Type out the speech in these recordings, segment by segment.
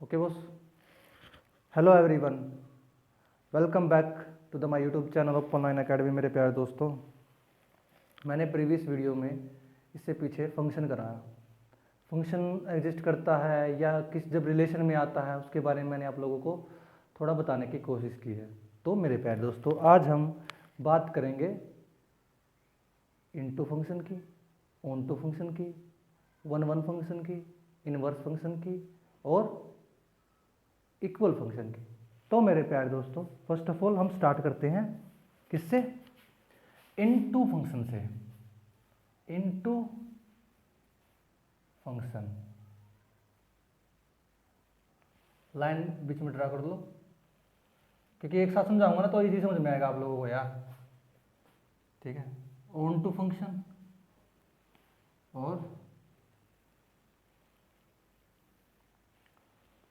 Okay boss. Hello everyone, welcome back to the my YouTube channel of online academy. मेरे प्यारे दोस्तों, मैंने previous video में इससे पीछे फंक्शन कराया। फंक्शन एग्जिस्ट करता है या किस जब रिलेशन में आता है उसके बारे में मैंने आप लोगों को थोड़ा बताने की कोशिश की है। तो मेरे प्यारे दोस्तों, आज हम बात करेंगे इनटू फंक्शन की, ऑन टू फंक्शन की, वन वन फंक्शन की, इनवर्स फंक्शन की और इक्वल फंक्शन की। तो मेरे प्यारे दोस्तों, फर्स्ट ऑफ ऑल हम स्टार्ट करते हैं किससे? इनटू फंक्शन से। इनटू फंक्शन, लाइन बीच में ड्रा कर लो क्योंकि एक साथ समझाऊंगा ना तो इजी समझ में आएगा आप लोगों को यार। ठीक है, ऑन टू फंक्शन और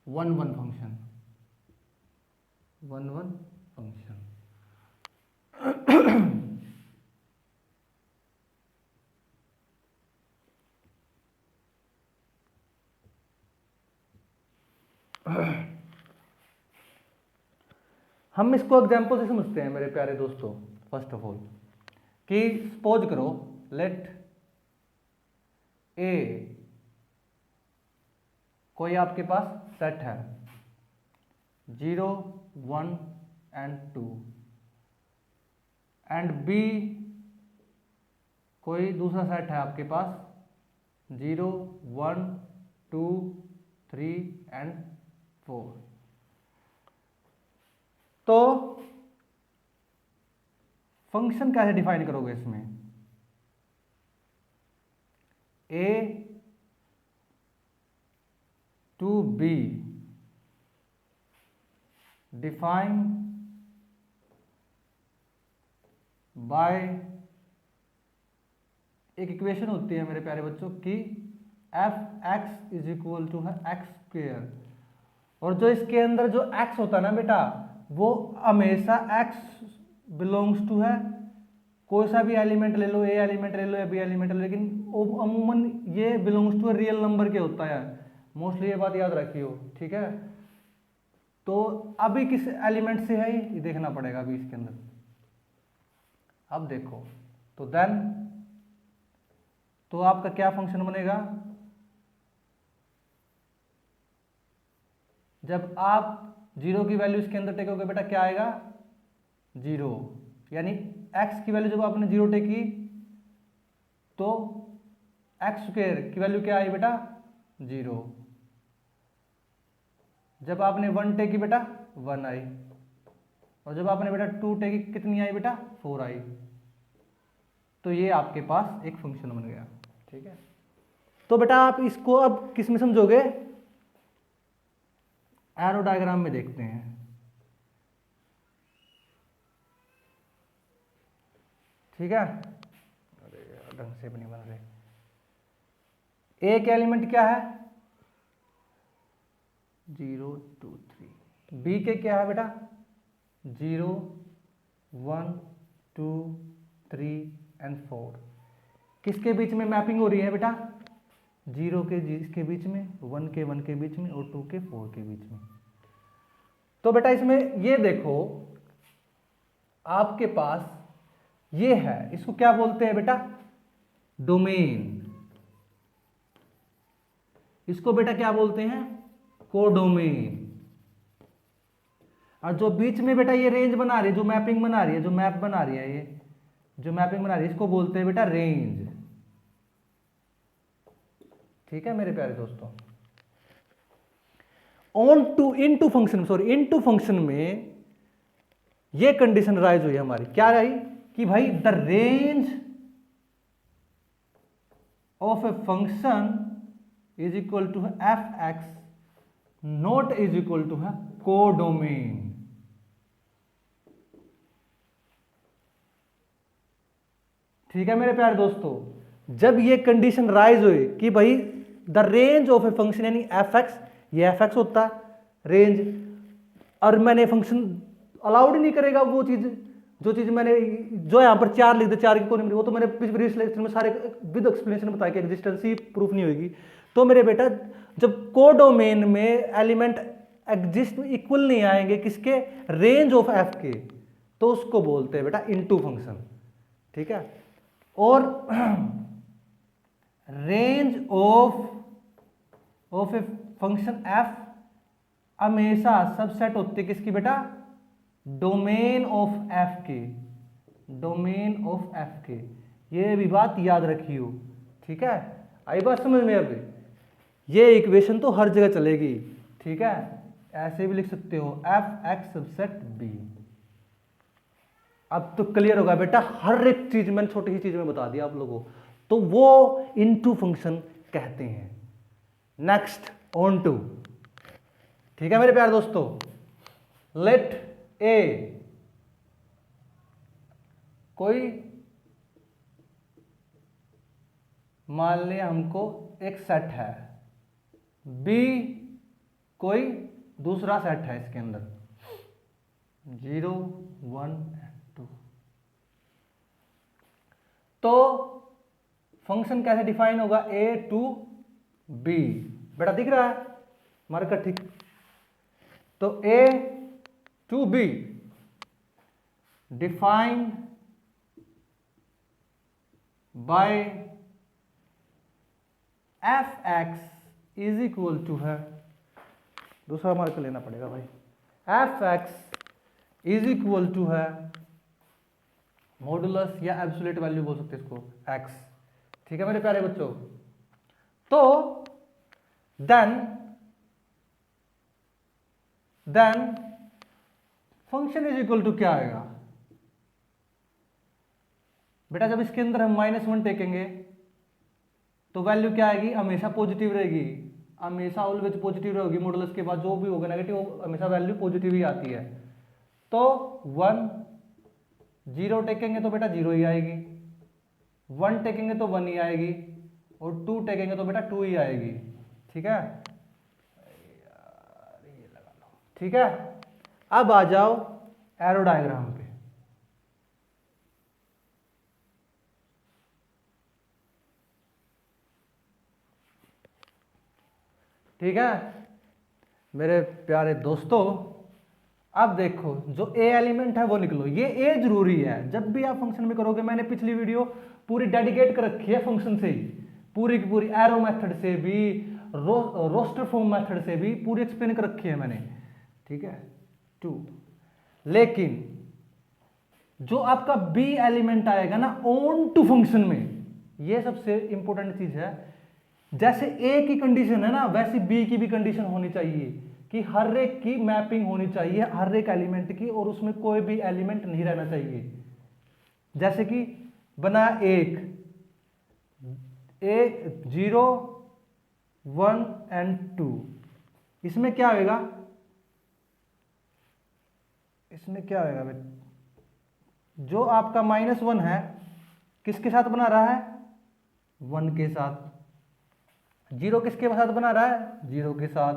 one one function. One one function हम इसको एग्जाम्पल से समझते हैं मेरे प्यारे दोस्तों। फर्स्ट ऑफ ऑल कि सपोज करो, लेट ए कोई आपके पास सेट है 0, 1 एंड 2 एंड बी कोई दूसरा सेट है आपके पास 0, 1, 2, 3 एंड 4। तो फंक्शन कैसे डिफाइन करोगे इसमें? A to B define by एक इक्वेशन होती है मेरे प्यारे बच्चों की f x is equal to है एक्स स्क्वेयर। और जो इसके अंदर जो एक्स होता है ना बेटा, वो हमेशा एक्स बिलोंग्स टू है कोई सा भी एलिमेंट ले लो, ए एलिमेंट ले लो या बी एलिमेंट ले लो, लेकिन अमूमन ये बिलोंग्स टू रियल नंबर के होता है। मोस्टली ये बात याद रखियो, ठीक है। तो अभी किस एलिमेंट से है ये देखना पड़ेगा अभी इसके अंदर। अब देखो तो देन तो आपका क्या फंक्शन बनेगा? जब आप 0 की वैल्यू इसके अंदर टेकोगे बेटा क्या आएगा? 0। यानी x की वैल्यू जब आपने 0 टेकी तो एक्स स्क्वायर की वैल्यू क्या आई बेटा? 0। जब आपने 1 टेकी बेटा 1 आई, और जब आपने बेटा 2 टेकी कितनी आई बेटा? 4 आई। तो ये आपके पास एक फंक्शन बन गया, ठीक है। तो बेटा आप इसको अब किस में समझोगे? एरो डायग्राम में देखते हैं। ठीक है, अरे यार ढंग से भी नहीं बन रहे। ए का एलिमेंट क्या है? 0, 2, 3। बी के क्या है बेटा? 0, 1, 2, 3 एंड 4। किसके बीच में मैपिंग हो रही है बेटा? 0 के बीच में, 1 के बीच में और 2 के 4 के बीच में। तो बेटा इसमें ये देखो आपके पास ये है, इसको क्या बोलते हैं बेटा? डोमेन। इसको बेटा क्या बोलते हैं? कोडोमेन। और जो बीच में बेटा ये रेंज बना रही है, जो मैपिंग बना रही है, जो मैप बना रही है, ये जो मैपिंग बना रही है इसको बोलते हैं बेटा रेंज। ठीक है मेरे प्यारे दोस्तों। इनटू फंक्शन में ये कंडीशन राइज हुई हमारी, क्या रही कि भाई the range of a function is equal to f x not is equal to है कोडोमेन। ठीक है मेरे प्यारे दोस्तों, जब ये कंडीशन राइज हुई कि भाई the range of a function यानी एफ एक्स, ये एफ एक्स होता है रेंज, और मैंने फंक्शन अलाउड ही नहीं करेगा वो चीज, जो चीज मैंने जो यहां पर 4 लिख दे, 4 की कोई नहीं, वो तो मैंने प्रीवियस लेक्चर में सारे विद एक्सप्लेनेशन बताया कि एग्जिस्टेंस ही प्रूफ नहीं होगी। तो मेरे बेटा जब कोडोमेन में एलिमेंट एग्जिस्ट इक्वल नहीं आएंगे किसके, रेंज ऑफ एफ के, तो उसको बोलते हैं बेटा इनटू फंक्शन। ठीक है, और range of a function F हमेशा सबसेट होती है किसकी बेटा, डोमेन ऑफ एफ के, डोमेन ऑफ एफ के। ये भी बात याद रखियो। ठीक है, आई बात समझ में? अब ये इक्वेशन तो हर जगह चलेगी। ठीक है, ऐसे भी लिख सकते हो एफ एक्स सबसेट बी। अब तो क्लियर होगा बेटा, हर एक चीज मैंने छोटी सी चीज में बता दिया आप लोगों को, तो वो इनटू फंक्शन कहते हैं। Next onto. ठीक है मेरे प्यारे दोस्तों, लेट ए कोई मान लिया हमको एक सेट है, बी कोई दूसरा सेट है, इसके अंदर 0 1 2। तो फंक्शन कैसे डिफाइन होगा, ए टू बी। बेटा दिख रहा है मार्कर? ठीक, तो A to B define by f x is equal to है, दूसरा मार्कर लेना पड़ेगा भाई, f x is equal to है मॉडुलस या एब्सोल्यूट वैल्यू बोल सकते हैं इसको, एक्स। ठीक है मेरे प्यारे बच्चों, तो then function is equal to क्या आएगा बेटा, जब इसके अंदर हम -1 टेकेंगे तो वैल्यू क्या आएगी, हमेशा पॉजिटिव रहेगी, हमेशा ऑलवेज पॉजिटिव रहेगी। मॉडुलस के बाद जो भी होगा नेगेटिव, हमेशा वैल्यू पॉजिटिव ही आती है। तो 1 0 टेकेंगे तो बेटा 0 ही आएगी, 1 टेकेंगे तो 1 ही आएगी, और 2 टेकेंगे तो बेटा 2 ही आएगी। ठीक है, ये लगा लो। ठीक है, अब आ जाओ एरो डायग्राम पे। ठीक है मेरे प्यारे दोस्तों, अब देखो जो ए एलिमेंट है वो निकलो, ये ए जरूरी है जब भी आप फंक्शन में करोगे। मैंने पिछली वीडियो पूरी डेडिकेट कर रखी है फंक्शन से ही, पूरी की पूरी एरो मेथड से भी, रोस्टर फॉर्म मेथड से भी पूरी एक्सप्लेन कर रखी है मैंने। ठीक है 2, लेकिन जो आपका बी एलिमेंट आएगा ना ऑन टू फंक्शन में, ये सबसे इंपॉर्टेंट चीज है। जैसे ए की कंडीशन है ना, वैसे बी की भी कंडीशन होनी चाहिए कि हर एक की मैपिंग होनी चाहिए, हर एक एलिमेंट की, और उसमें कोई भी एलिमेंट नहीं रहना चाहिए। जैसे कि बना 1 0 1 एंड 2, इसमें क्या होगा, इसमें क्या होगा भाई, जो आपका -1 है किसके साथ बना रहा है, 1 के साथ। 0 किसके साथ बना रहा है, 0 के साथ।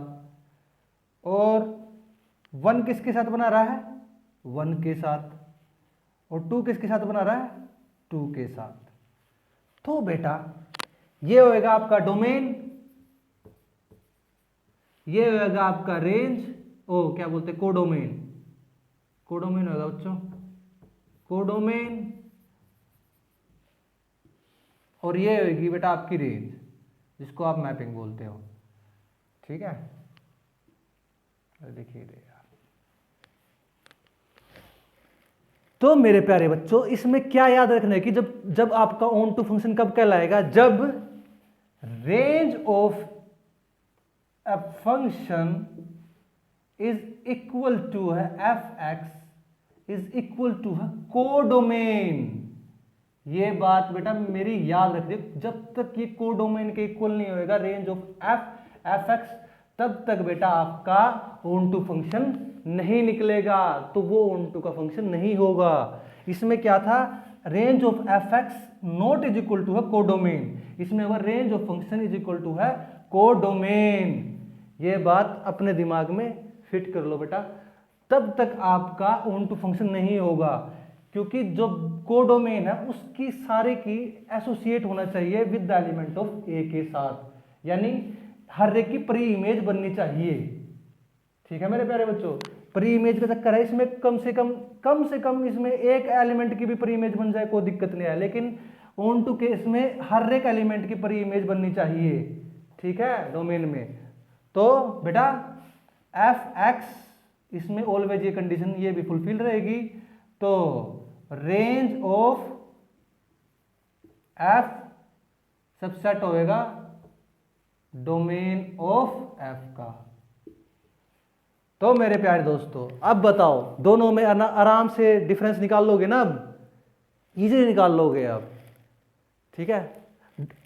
और 1 किसके साथ बना रहा है, 1 के साथ। और 2 किसके साथ बना रहा है, 2 के साथ। तो बेटा ये होएगा आपका डोमेन, ये होएगा आपका रेंज, ओ क्या बोलते हैं, कोडोमेन। कोडोमेन होगा बच्चों, कोडोमेन। और ये होगी बेटा आपकी रेंज, जिसको आप मैपिंग बोलते हो। ठीक है, देखिए यार, तो मेरे प्यारे बच्चों इसमें क्या याद रखना है कि जब आपका ऑन टू फंक्शन कब कहलाएगा, जब range of a function is equal to है f x is equal to है कोडोमेन। ये बात बेटा मेरी याद रखिए, जब तक ये कोडोमेन के इक्वल नहीं होएगा रेंज ऑफ एफ एक्स, तब तक बेटा आपका ऑन टू फंक्शन नहीं निकलेगा, तो वो ऑन टू का फंक्शन नहीं होगा। इसमें क्या था, range of f x not is equal to है कोडोमेन, इसमें होगा range of function is equal to है कोडोमेन। ये बात अपने दिमाग में फिट कर लो बेटा, तब तक आपका ऑन टू फंक्शन नहीं होगा, क्योंकि जो कोडोमेन है उसकी सारे की एसोसिएट होना चाहिए विद द एलिमेंट ऑफ ए के साथ। यानी हर एक की प्री इमेज बननी चाहिए। ठीक है मेरे प्यारे बच्चों, प्री इमेज का चक्कर है इसमें, कम से कम इसमें एक एलिमेंट की भी प्री इमेज बन जाए कोई दिक्कत नहीं है, लेकिन ऑन टू केस में हर एक एलिमेंट की प्री इमेज बननी चाहिए। ठीक है, डोमेन में। तो बेटा एफ एक्स इसमें ऑलवेज ये कंडीशन ये भी फुलफिल रहेगी। तो रेंज ऑफ एफ सबसेट होएगा डोमेन ऑफ एफ का। तो मेरे प्यारे दोस्तों अब बताओ, दोनों में आराम से डिफरेंस निकाल लोगे ना, अब इजीली निकाल लोगे अब। ठीक है,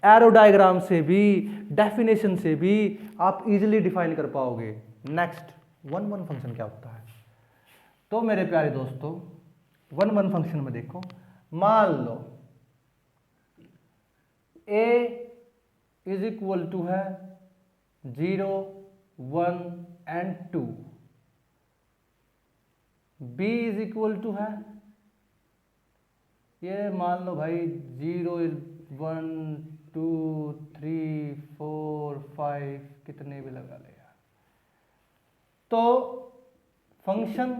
एरो डायग्राम से भी, डेफिनेशन से भी आप इजीली डिफाइन कर पाओगे। नेक्स्ट, वन वन फंक्शन क्या होता है। तो मेरे प्यारे दोस्तों वन वन फंक्शन में देखो, मान लो a इज इक्वल टू है 0 1 and 2, b is equal to है, ये मान लो भाई 0 1 2 3 4 5 कितने भी लगा ले यार। तो function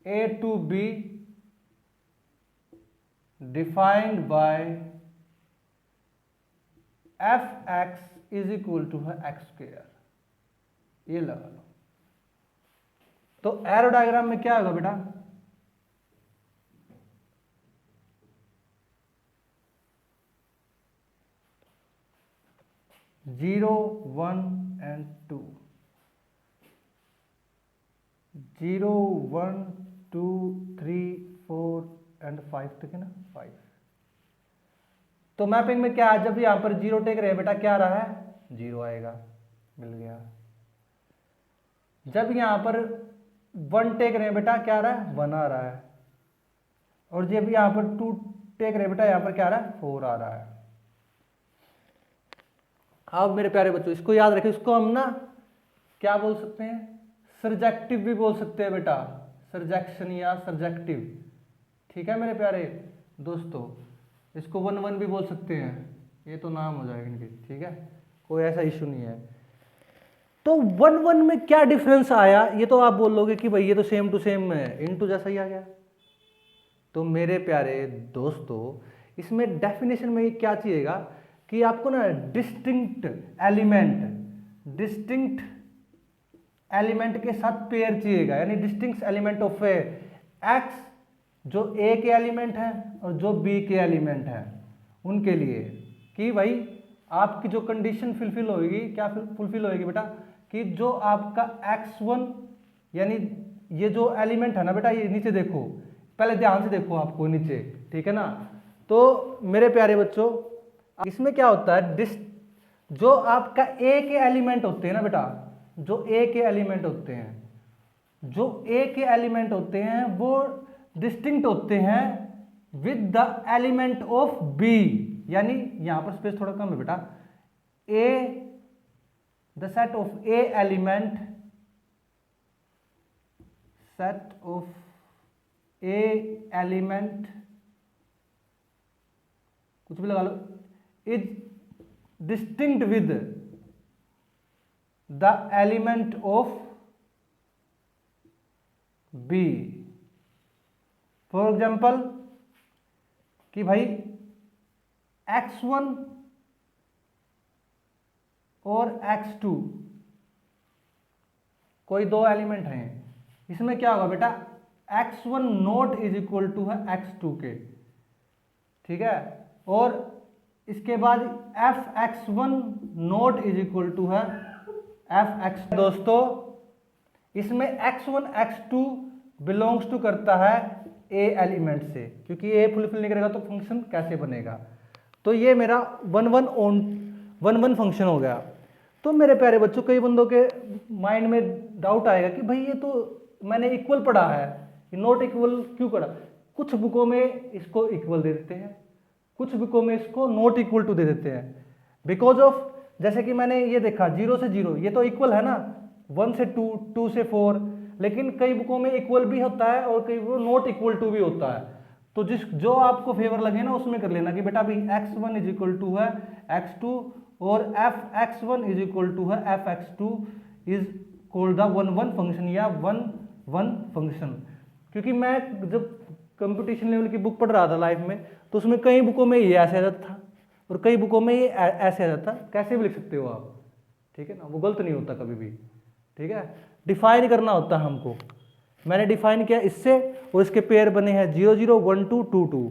a to b defined by f x is equal to है एक्स स्क्वायर, ये लगा लो। तो एरो डायग्राम में क्या होगा बेटा, जीरो 1 एंड 2, 0 1 2 3 4 एंड 5 तक है ना, 5। तो मैपिंग में क्या है, जब यहां पर 0 टेक रहे बेटा क्या आ रहा है, 0 आएगा, मिल गया। जब यहां पर 1 टेक रहे बेटा क्या आ रहा है, 1 आ रहा है। और जब यहां पर 2 टेक रहे बेटा यहां पर क्या आ रहा है, 4 आ रहा है। अब मेरे प्यारे बच्चों इसको याद रखें, इसको हम ना क्या बोल सकते हैं, सर्जेक्टिव भी बोल सकते हैं बेटा, सर्जेक्शन या सर्जेक्टिव। ठीक है मेरे प्यारे दोस्तों, इसको 1 1 भी बोल सकते हैं, ये तो नाम हो जाएगा इनके। ठीक है, कोई ऐसा इशू नहीं है। तो 1 1 में क्या डिफरेंस आया, ये तो आप बोल लोगे कि भाई ये तो सेम टू सेम है, इनटू जैसा ही आ गया। तो मेरे प्यारे दोस्तों इसमें डेफिनेशन में ये क्या चाहिएगा कि आपको ना डिस्टिंक्ट एलिमेंट के साथ पेयर चाहिएगा, यानी डिस्टिंक्ट एलिमेंट ऑफ एक्स जो ए के एलिमेंट है और जो बी के एलिमेंट है उनके लिए, कि भाई आपकी जो कंडीशन फुलफिल होगी, क्या फुलफिल होगी बेटा, कि जो आपका x1 यानी ये जो एलिमेंट है ना बेटा, ये नीचे देखो, पहले ध्यान से देखो आपको नीचे। ठीक है ना, तो मेरे प्यारे बच्चों इसमें क्या होता है, जो आपका ए के एलिमेंट होते हैं ना बेटा, जो ए के एलिमेंट होते हैं वो डिस्टिंक्ट होते हैं with the element of B, यानी यहां पर स्पेस थोड़ा कम है बेटा, A the set of A element, कुछ भी लगा लो, is distinct with the element of B. For example कि भाई x1 और x2 कोई दो एलिमेंट हैं, इसमें क्या होगा बेटा, x1 not is equal to है x2 के। ठीक है, और इसके बाद fx1 not is equal to है fx। दोस्तों इसमें x1 x2 बिलोंग्स टू करता है ए एलिमेंट से, क्योंकि ए फुलफिल नहीं करेगा तो फंक्शन कैसे बनेगा। तो ये मेरा 1 1 फंक्शन हो गया। तो मेरे प्यारे बच्चों कई बंदों के माइंड में डाउट आएगा कि भाई ये तो मैंने इक्वल पढ़ा है, ये नॉट इक्वल क्यों पढ़ा। कुछ बुकों में इसको इक्वल दे देते हैं, कुछ बुकों में इसको नॉट इक्वल टू दे देते हैं, बिकॉज ऑफ जैसे कि मैंने ये देखा 0 से 0 ये तो इक्वल है ना, 1 से 2 2 से 4, लेकिन कई बुकों में इक्वल भी होता है और कई वो नॉट इक्वल टू भी होता है। तो जो आपको फेवर लगे ना उसमें कर लेना कि बेटा भाई x1 इज इक्वल टू है x2 और f x one is equal to है f x two is called the one one function या वन वन फंक्शन। क्योंकि मैं जब कंपटीशन लेवल की बुक पढ़ रहा था लाइफ में, तो उसमें कई बुकों में ये ऐसे आ जाता था और कई बुकों में ये ऐसे आ जाता, कैसे भी लिख सकते हो आप, ठीक है ना, वो गलत नहीं होता कभी भी, ठीक है। डिफाइन करना होता है हमको, मैंने डिफाइन किया इससे, और इसके पेयर बने हैं 0 0 1 2 2 2।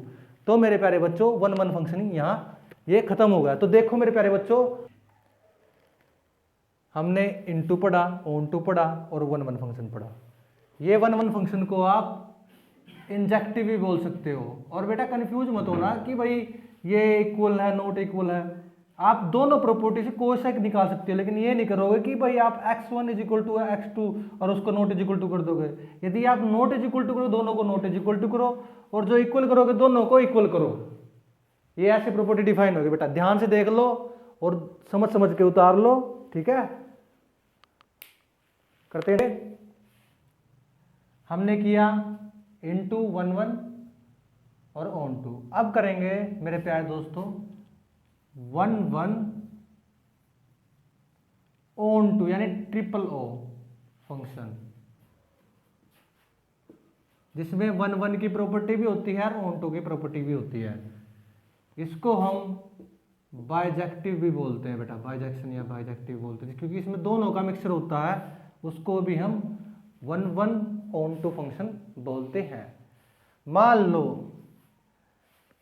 तो मेरे प्यारे बच्चों वन वन फंक्शनिंग यहाँ ये खत्म हो गया। तो देखो मेरे प्यारे बच्चों, हमने इनटू पढ़ा, ऑन टू पढ़ा और वन वन फंक्शन पढ़ा। ये वन वन फंक्शन को आप इंजेक्टिव भी बोल सकते हो। और बेटा कंफ्यूज मत होना कि भाई ये इक्वल है नॉट इक्वल है, आप दोनों प्रॉपर्टी से कोई सा निकाल सकते हो, लेकिन ये नहीं करोगे कि भाई आप x1 is equal to x2 और उसको नॉट इज इक्वल टू कर दोगे। यदि आप नॉट इज इक्वल टू करो, दोनों को नॉट इज इक्वल टू करो, और जो इक्वल करोगे दोनों को इक्वल करो। ये ऐसी प्रॉपर्टी डिफाइन होगी बेटा, ध्यान से देख लो और समझ समझ के उतार लो, ठीक है। करते हैं, हमने किया इनटू वन वन और ऑन टू। अब करेंगे मेरे प्यारे दोस्तों वन वन ऑन टू यानी ट्रिपल ओ फंक्शन, जिसमें वन वन की प्रॉपर्टी भी होती है और ऑन टू की प्रॉपर्टी भी होती है। इसको हम बाइजेक्टिव भी बोलते हैं बेटा, बाइजेक्शन या बाइजेक्टिव बोलते हैं, क्योंकि इसमें दोनों का मिक्सचर होता है, उसको भी हम one one onto function बोलते हैं। मान लो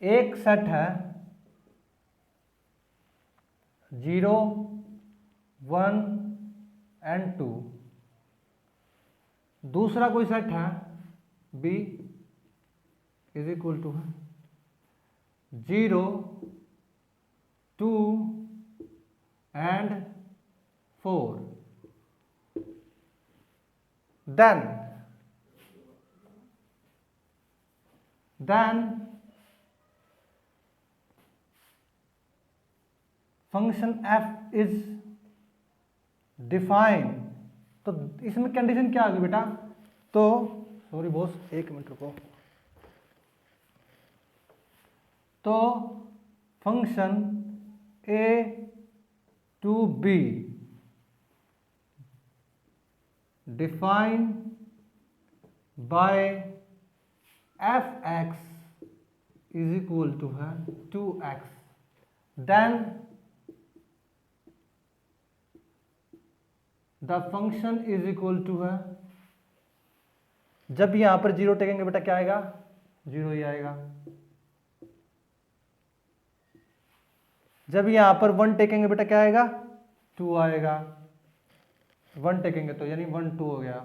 एक सेट है 0 1 एंड 2, दूसरा कोई सेट है b is equal to 0 2 and 4। then function f is defined। तो इसमें कंडीशन क्या होगी बेटा, तो सॉरी बॉस एक मिनट रुको, तो function a to b defined by fx is equal to है 2x, then the function is equal to है, जब यहां पर जीरो टेकेंगे बेटा क्या आएगा, जीरो ही आएगा। जब यहां पर वन टेकेंगे बेटा क्या आएगा, टू आएगा। वन टेकेंगे तो यानी 1 2 हो गया।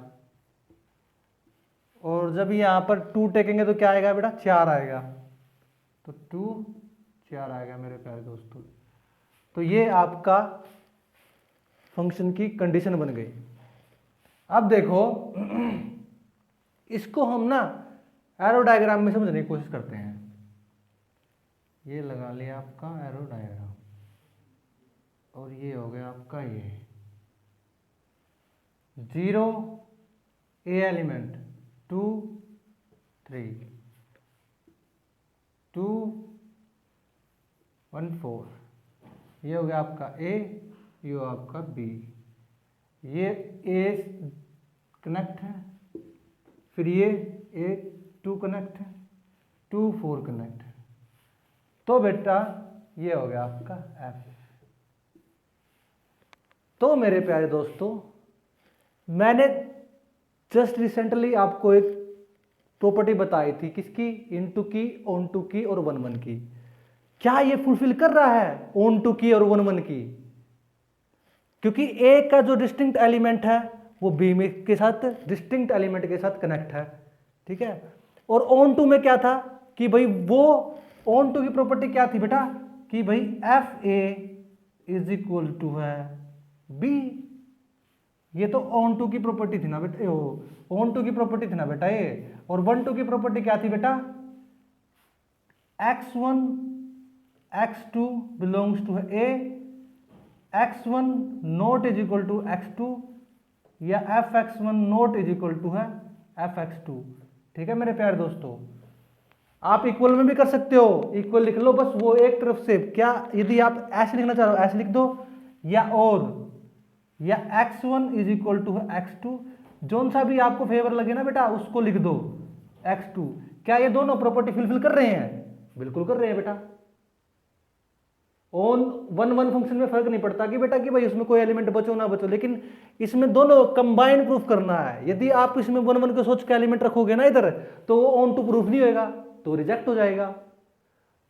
और जब यहां पर 2 टेकेंगे तो क्या आएगा बेटा, 4 आएगा। तो 2 4 आएगा मेरे प्यारे दोस्तों। तो ये आपका फंक्शन की कंडीशन बन गई। अब देखो इसको हम ना एरो डायग्राम में समझने की कोशिश करते हैं। ये लगा लिया आपका एरो डायग्राम, और ये हो गया आपका ये 0 ए एलिमेंट 2 3 2 1 4, ये हो गया आपका ए, ये हो आपका बी। ये ए कनेक्ट है, फिर ये ए 2 कनेक्ट है, 2 4 कनेक्ट है। तो बेटा ये हो गया आपका एफ। तो मेरे प्यारे दोस्तों मैंने जस्ट रिसेंटली आपको एक प्रॉपर्टी बताई थी, किसकी, इनटू की, ऑन टू की और वन वन की। क्या ये फुलफिल कर रहा है ऑन टू की और वन वन की? क्योंकि ए का जो डिस्टिंक्ट एलिमेंट है वो बी में के साथ डिस्टिंक्ट एलिमेंट के साथ कनेक्ट है, ठीक है। और ऑन टू में क्या था कि भाई वो ऑन टू की प्रॉपर्टी क्या थी बेटा, कि भाई f A is equal to है बी। ये तो ऑन टू की प्रॉपर्टी थी ना बेटा, ऑन टू की प्रॉपर्टी थी ना बेटा ये। और वन टू की प्रॉपर्टी क्या थी बेटा, x1 x2 belongs to a, x1 not is equal to x2 या fx1 not is equal to है fx2, ठीक है मेरे प्यारे दोस्तों। आप इक्वल में भी कर सकते हो, इक्वल लिख लो, बस वो एक तरफ से क्या, यदि आप ऐसे लिखना चाह रहे हो ऐसे लिख दो, या x1 is equal to x2, zone सा भी आपको फेवर लगे ना बेटा उसको लिख दो x2। क्या ये दोनों प्रॉपर्टी फुलफिल कर रहे हैं? बिल्कुल कर रहे हैं बेटा। ऑन वन वन फंक्शन में फर्क नहीं पड़ता कि बेटा कि भाई उसमें कोई एलिमेंट बचो ना बचो, लेकिन इसमें दोनों कंबाइन प्रूफ करना है। यदि आप इसमें वन वन को सोच के एलिमेंट रखोगे ना इधर, तो वो ऑन टू प्रूफ नहीं होगा, तो रिजेक्ट हो जाएगा।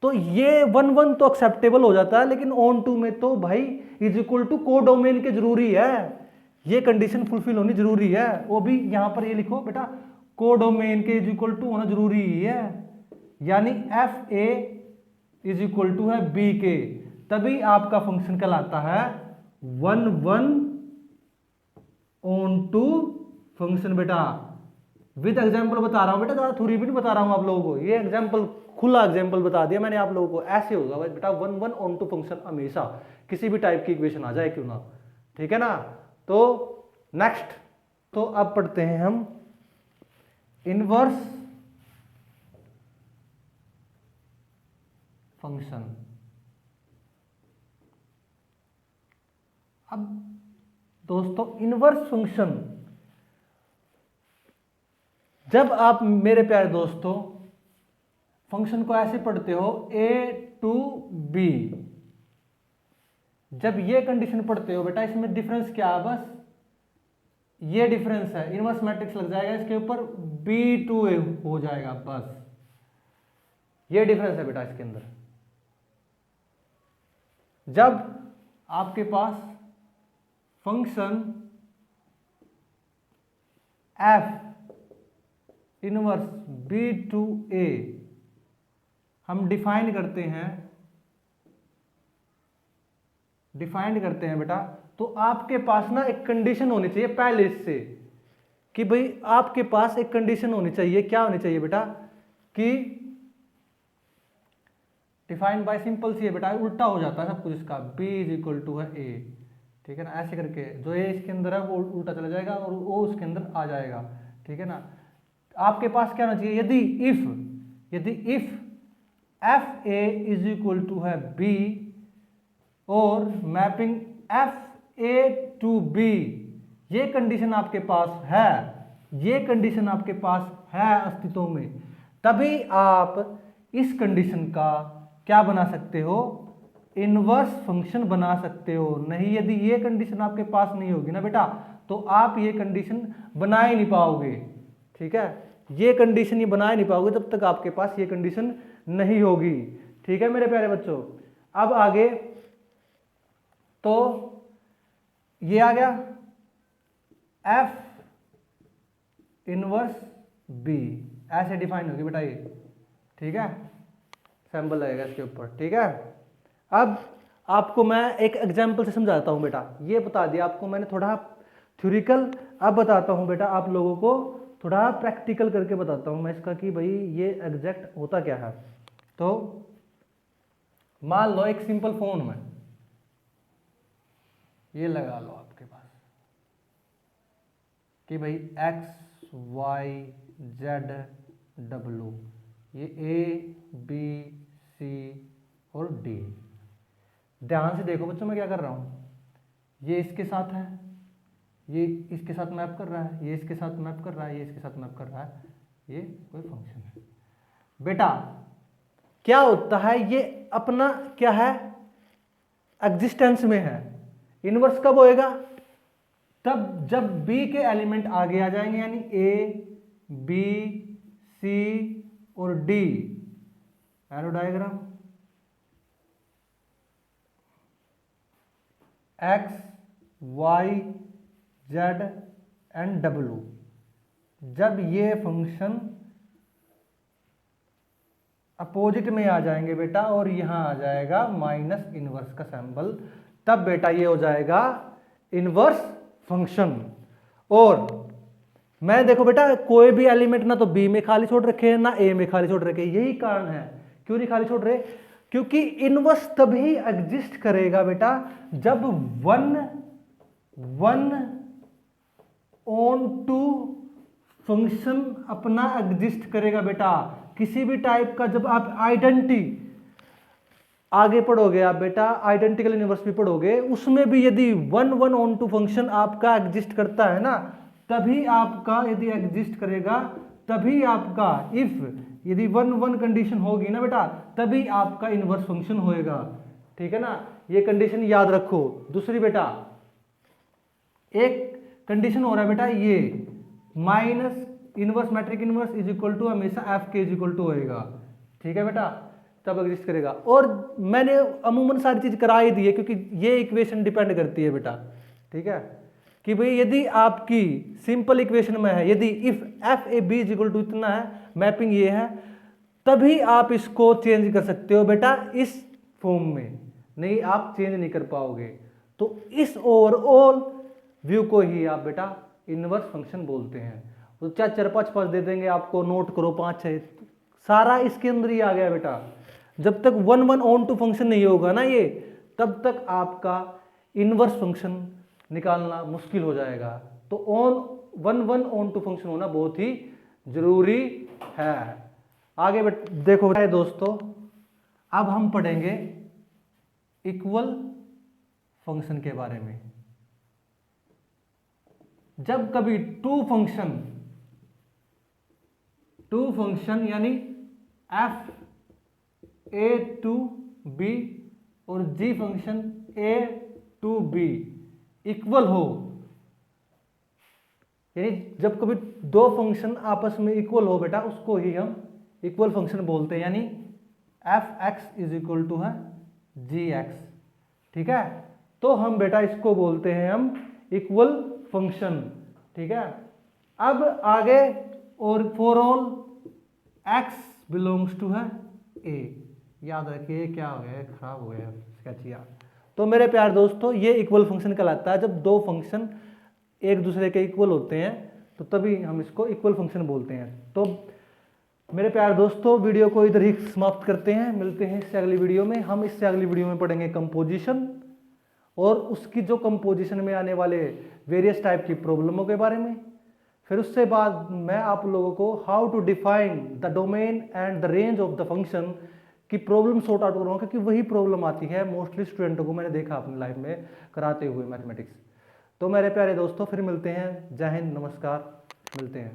तो ये वन वन तो एक्सेप्टेबल हो जाता है, लेकिन ऑन टू में तो भाई इज इक्वल टू कोडोमेन के जरूरी है, ये कंडीशन फुलफिल होनी जरूरी है। वो भी यहां पर ये लिखो बेटा, कोडोमेन के इज इक्वल टू होना जरूरी है, यानी F A is equal to है बी के, तभी आपका फंक्शन कहलाता है one one onto function बेटा। विद एग्जाम्पल बता रहा हूं बेटा, ज्यादा थ्योरी भी नहीं बता रहा हूं आप लोगों को, ये एग्जाम्पल खुला एग्जाम्पल बता दिया मैंने आप लोगों को। ऐसे होगा भाई बेटा one one onto function हमेशा, किसी भी टाइप की इक्वेशन आ जाए क्यों ना, ठीक है ना। तो नेक्स्ट, तो अब पढ़ते हैं हम इनवर्स फंक्शन। अब दोस्तों इनवर्स फंक्शन, जब आप मेरे प्यारे दोस्तों फंक्शन को ऐसे पढ़ते हो a टू b, जब ये कंडीशन पढ़ते हो बेटा, इसमें डिफरेंस क्या है, बस ये डिफरेंस है, इनवर्स मैट्रिक्स लग जाएगा इसके ऊपर, b टू a हो जाएगा, बस ये डिफरेंस है बेटा इसके अंदर। जब आपके पास function f inverse b to a हम डिफाइन करते हैं बेटा, तो आपके पास ना एक कंडीशन होनी चाहिए पहले से, कि भाई आपके पास एक कंडीशन होनी चाहिए, क्या होनी चाहिए बेटा, कि डिफाइन बाय सिंपल सी है बेटा, उल्टा हो जाता है सब कुछ इसका, b इज इक्वल टू है a, ठीक है ना, ऐसे करके जो a इसके अंदर है वो उल्टा चला जाएगा और o उसके अंदर आ जाएगा, ठीक है ना। आपके पास क्या होना चाहिए, यदि if F A is equal to है b और mapping F A to B, ये कंडीशन आपके पास है, ये कंडीशन आपके पास है अस्तित्व में, तभी आप इस कंडीशन का क्या बना सकते हो, इनवर्स फंक्शन बना सकते हो। नहीं, यदि ये कंडीशन आपके पास नहीं होगी ना बेटा, तो आप ये कंडीशन बना ही नहीं पाओगे, ठीक है, ये कंडीशन ये बना ही नहीं पाओगे तब तक आपके पास ये कंडीशन नहीं होगी, ठीक है मेरे प्यारे बच्चों। अब आगे तो ये आ गया एफ इनवर्स बी, ऐसे डिफाइन होगी बेटा ये, ठीक है, सैंपल लगेगा इसके ऊपर, ठीक है। अब आपको मैं एक एग्जांपल से समझाता हूं बेटा, ये बता दिया आपको मैंने थोड़ा थ्योरिकल, अब बताता हूं बेटा आप लोगों को थोड़ा प्रैक्टिकल करके बताता हूं मैं इसका, कि भाई ये एग्जैक्ट होता क्या है। तो मान लो एक सिंपल फोन में ये लगा लो आपके पास कि भाई x y z w, ये a b c और d। ध्यान से देखो बच्चों मैं क्या कर रहा हूं, ये इसके साथ है, ये इसके साथ मैप कर रहा है, ये इसके साथ मैप कर रहा है, ये इसके साथ मैप कर रहा है, ये कोई फंक्शन है बेटा। क्या होता है, ये अपना क्या है, एग्जिस्टेंस में है। इनवर्स कब होएगा, तब जब b के एलिमेंट आगे आ जाएंगे, यानी a b c और d, arrow diagram x y z and w, जब ये फंक्शन अपोजिट में आ जाएंगे बेटा और यहां आ जाएगा माइनस इनवर्स का सिंबल, तब बेटा ये हो जाएगा इनवर्स फंक्शन। और मैं देखो बेटा कोई भी एलिमेंट ना तो b में खाली छोड़ रखे हैं ना a में खाली छोड़ रखे हैं, यही कारण है क्यों नहीं खाली छोड़ रहे, क्योंकि इनवर्स तभी एग्जिस्ट करेगा बेटा जब वन ऑन टू फंक्शन अपना एग्जिस्ट करेगा बेटा, किसी भी टाइप का जब आप आइडेंटिटी आगे पढ़ोगे आप बेटा, आइडेंटिकल इनवर्स भी पढ़ोगे, उसमें भी यदि 1 1 फंक्शन आपका एग्जिस्ट करता है ना, तभी आपका यदि एग्जिस्ट करेगा तभी आपका, इफ यदि 1 1 कंडीशन होगी ना बेटा, तभी आपका इनवर्स फंक्शन होएगा। ठीक है ना, ये कंडीशन याद रखो। दूसरी बेटा, एक कंडीशन हो रहा है बेटा ये minus inverse matrix inverse is equal to हमेशा एफ के इज इक्वल टू होएगा। ठीक है बेटा, तब एग्जिस्ट करेगा। और मैंने अमूमन सारी चीज करा ही दी है क्योंकि ये इक्वेशन डिपेंड करती है बेटा। ठीक है, कि भाई यदि आपकी सिंपल इक्वेशन में है, यदि if F A B is equal to इतना है, मैपिंग ये है, तभी आप इसको चेंज कर सकते हो बेटा इस फॉर्म में, नहीं आप चेंज नहीं कर पाओगे। तो इस ओवरऑल व्यू को ही आप बेटा इनवर्स फंक्शन बोलते हैं। तो चाहे 4 5 5 दे देंगे आपको, नोट करो 5 6, सारा इसके अंदर ही आ गया बेटा। जब तक 1 1 फंक्शन नहीं होगा ना ये, तब तक आपका इनवर्स फंक्शन निकालना मुश्किल हो जाएगा। तो 1 1 फंक्शन होना बहुत ही जरूरी है। आगे देखो दोस्तों, अब हम पढ़ेंगे इक्वल फंक्शन के बारे में। जब कभी टू फंक्शन यानी एफ ए टू बी और G function A to B equal हो, यानी जब कभी दो फंक्शन आपस में इक्वल हो बेटा, उसको ही हम इक्वल फंक्शन बोलते हैं। यानी F x is equal to है जी एक्स। ठीक है, तो हम बेटा इसको बोलते हैं हम इक्वल फंक्शन। ठीक है, अब आगे, और for all X belongs to है ए, याद रखिए क्या हो गया, खराब हो गया स्केचिया। तो मेरे प्यार दोस्तों, ये इक्वल फंक्शन कहलाता है। जब दो फंक्शन एक दूसरे के इक्वल होते हैं तो तभी हम इसको इक्वल फंक्शन बोलते हैं। तो मेरे प्यार दोस्तों, वीडियो को इधर ही समाप्त करते हैं, मिलते हैं इससे अगली वीडियो में। हम इससे अगली वीडियो में पढ़ेंगे कंपोजिशन और उसकी जो कंपोजिशन में आने वाले वेरियस टाइप की प्रॉब्लमों के बारे में। फिर उससे बाद मैं आप लोगों को how to define the domain and the range of the function की प्रॉब्लम सॉर्ट आउट करूँगा, क्योंकि वही प्रॉब्लम आती है मोस्टली स्टूडेंटों को, मैंने देखा अपनी लाइफ में कराते हुए मैथमेटिक्स। तो मेरे प्यारे दोस्तों, फिर मिलते हैं। जय हिंद, नमस्कार, मिलते हैं।